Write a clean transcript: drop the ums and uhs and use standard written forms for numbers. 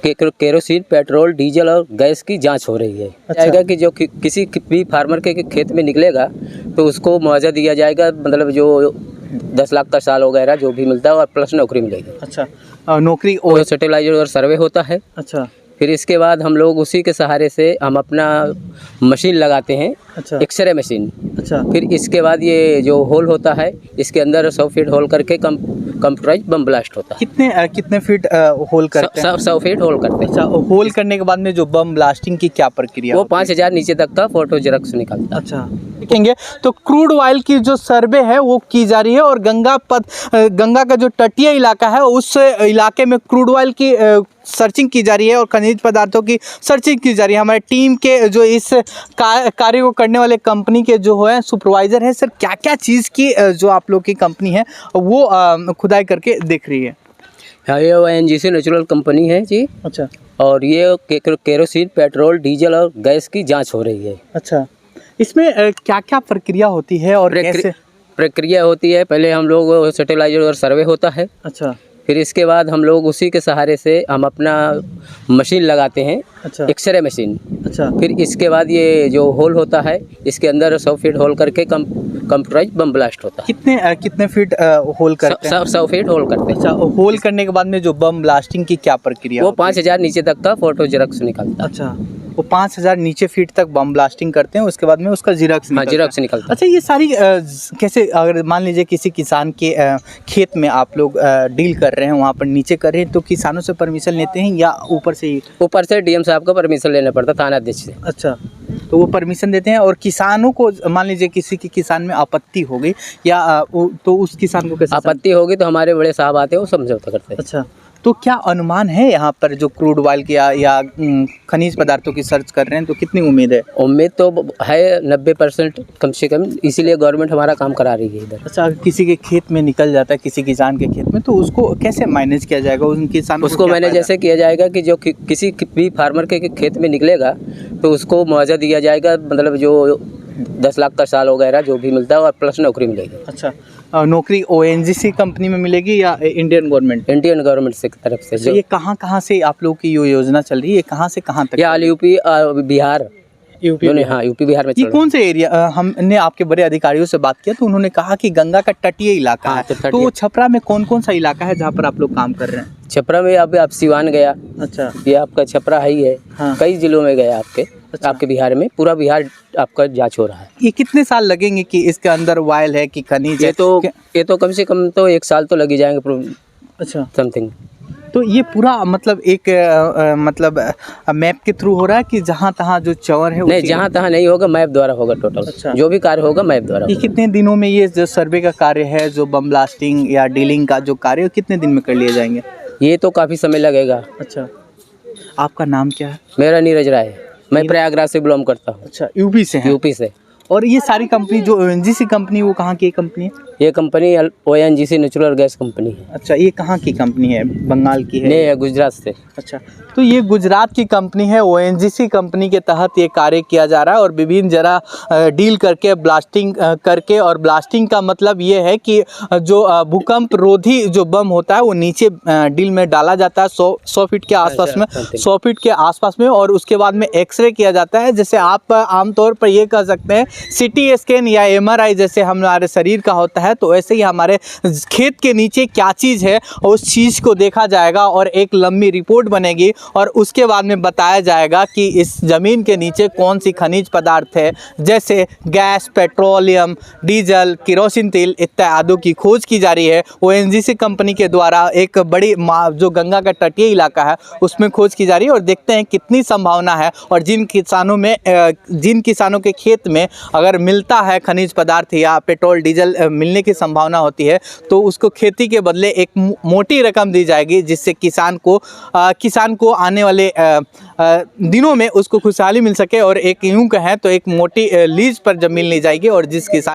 Kerosene, petrol, diesel और gas की जांच हो रही है। जाएगा कि जो किसी भी फार्मर के खेत में निकलेगा तो उसको मुआवजा दिया जाएगा, मतलब जो 10 लाख का साल वगैरह जो भी मिलता है और प्लस नौकरी मिलेगी। अच्छा, नौकरी और सैटेलाइट और सर्वे होता है। अच्छा, फिर इसके बाद हम लोग उसी के सहारे से हम अपना मशीन लगाते हैं। अच्छा, एक्सरे मशीन। अच्छा, फिर इसके बाद ये जो होल होता है इसके अंदर 100 फीट होल करके कंप्यूटराइज बम ब्लास्ट होता है। कितने फीट होल करते हैं? 100 फीट होल करते हैं। अच्छा, होल करने के बाद में जो बम ब्लास्टिंग की क्या प्रक्रिया वो होती है? 5000 नीचे तक का फोटो जेरॉक्स निकलता है। अच्छा, देखेंगे तो क्रूड ऑयल की जो सर्वे है वो की जा रही है और गंगा का जो तटीय इलाका है उस इलाके में क्रूड ऑयल की सर्चिंग की जा रही है और खनिज पदार्थों की सर्चिंग की जा रही है। हमारे टीम के जो इस कार्य को करने वाले कंपनी के जो है सुपरवाइजर है, सर क्या क्या चीज़ की जो आप लोग की कंपनी है वो खुदाई करके देख रही है? हाँ, ये ONGC नेचुरल कंपनी है जी। अच्छा, और ये केरोसिन, पेट्रोल, डीजल और गैस की जांच हो रही है। अच्छा, इसमें क्या क्या प्रक्रिया होती है और कैसे प्रक्रिया होती है? पहले हम लोग सैटेलाइट और सर्वे होता है। अच्छा, फिर इसके बाद हम लोग उसी के सहारे से हम अपना मशीन लगाते हैं। अच्छा, एक्सरे मशीन। अच्छा, फिर इसके बाद ये जो होल होता है इसके अंदर 100 फीट होल करके कंप्यूटराइज बम ब्लास्ट होता है। कितने फीट होल करते हैं? 100 फीट होल करते हैं। अच्छा, होल करने के बाद में जो बम ब्लास्टिंग की क्या प्रक्रिया वो होती है? 5000 नीचे तक का फोटो जेरॉक्स निकलता है। अच्छा, वो 5000 नीचे फीट तक बम ब्लास्टिंग करते हैं, उसके बाद में उसका जीरोक्स हाँ, जेरॉक्स निकलता है। अच्छा, ये सारी कैसे, अगर मान लीजिए किसी किसान के खेत में आप लोग डील कर रहे हैं, वहाँ पर नीचे कर रहे हैं, तो किसानों से परमिशन लेते हैं या ऊपर से ही? ऊपर से DM साहब को परमिशन लेना पड़ता, थाना अध्यक्ष से। अच्छा, तो वो परमिशन देते हैं और किसानों को, मान लीजिए किसी की किसान में आपत्ति हो गई या तो उस किसान को कैसे आपत्ति होगी तो हमारे बड़े साहब आते हैं, वो समझौता करते हैं। अच्छा, तो क्या अनुमान है यहाँ पर जो क्रूड ऑयल की या खनिज पदार्थों की सर्च कर रहे हैं, तो कितनी उम्मीद है? उम्मीद तो है 90% कम से कम, इसीलिए गवर्नमेंट हमारा काम करा रही है इधर। अच्छा, किसी के खेत में निकल जाता है, किसी किसान के खेत में, तो उसको कैसे मैनेज किया जाएगा? उन किसान उसको मैनेज ऐसे किया जाएगा कि जो किसी भी फार्मर के खेत में निकलेगा तो उसको मुआवजा दिया जाएगा, मतलब जो 10 लाख का साल वगैरह जो भी मिलता है और प्लस नौकरी मिलेगी। अच्छा, नौकरी ONGC कंपनी में मिलेगी या इंडियन गवर्नमेंट? इंडियन गवर्नमेंट से तरफ से। अच्छा, ये कहाँ से आप लोग की ये योजना चल रही है, कहाँ से कहाँ तक? ये ऑल यूपी बिहार, यूपी। हाँ, यूपी बिहार में ये चल रहा है। कौन से एरिया? हमने आपके बड़े अधिकारियों से बात किया तो उन्होंने कहा कि गंगा का तटीय इलाका हाँ, है। तो छपरा में कौन कौन सा इलाका है जहाँ पर आप लोग काम कर रहे हैं? छपरा में अब आप सिवान गया। अच्छा, ये आपका छपरा है ही है। हाँ। कई जिलों में गया आपके। अच्छा। आपके बिहार में, पूरा बिहार आपका जांच हो रहा है। ये कितने साल लगेंगे कि इसके अंदर ऑयल है कि खनिज है? ये तो कम से कम तो 1 साल तो लग ही जाएंगे। अच्छा, समथिंग। तो ये पूरा मतलब एक मैप के थ्रू हो रहा है कि जहाँ तहाँ जो चवर है? नहीं, जहाँ तहाँ नहीं होगा, मैप द्वारा होगा टोटल। अच्छा। जो भी कार्य होगा मैप द्वारा ये होगा। कितने दिनों में ये जो सर्वे का कार्य है, जो बम ब्लास्टिंग या डीलिंग का जो कार्य है, कितने दिन में कर लिए जाएंगे? ये तो काफ़ी समय लगेगा। अच्छा, आपका नाम क्या है? मेरा नीरज राय है। मैं प्रयागराज से बिलोंग करता हूँ। अच्छा, यूपी से हैं? यूपी से। और ये सारी कंपनी जो ONGC कंपनी, वो कहाँ की कंपनी है? ये company ONGC natural gas company है। अच्छा, ये कहाँ की कंपनी है? बंगाल की है? नहीं, है गुजरात से। अच्छा, तो ये गुजरात की कंपनी है। ONGC कंपनी के तहत ये कार्य किया जा रहा है और विभिन्न जगह डील करके ब्लास्टिंग करके, और ब्लास्टिंग का मतलब ये है कि जो भूकंप रोधी जो बम होता है वो नीचे डील में डाला जाता है 100 फीट के आसपास में, 100 फीट के आसपास में, और उसके बाद में एक्सरे किया जाता है। जैसे आप आमतौर पर ये कह सकते हैं CT स्कैन या MRI जैसे हमारे शरीर का होता है, तो ऐसे ही हमारे खेत के नीचे क्या चीज़ है उस चीज़ को देखा जाएगा और एक लंबी रिपोर्ट बनेगी और उसके बाद में बताया जाएगा कि इस ज़मीन के नीचे कौन सी खनिज पदार्थ है, जैसे गैस, पेट्रोलियम, डीजल, केरोसिन तेल इत्यादि की खोज की जा रही है। ONGC कंपनी के द्वारा एक बड़ी जो गंगा का तटीय इलाका है उसमें खोज की जा रही है, और देखते हैं कितनी संभावना है। और जिन किसानों के खेत में अगर मिलता है खनिज पदार्थ या पेट्रोल डीजल मिलने की संभावना होती है, तो उसको खेती के बदले एक मोटी रकम दी जाएगी, जिससे किसान को आने वाले दिनों में उसको खुशहाली मिल सके। और एक यूं कहें तो एक मोटी लीज पर जमीन ली जाएगी, और जिस किसान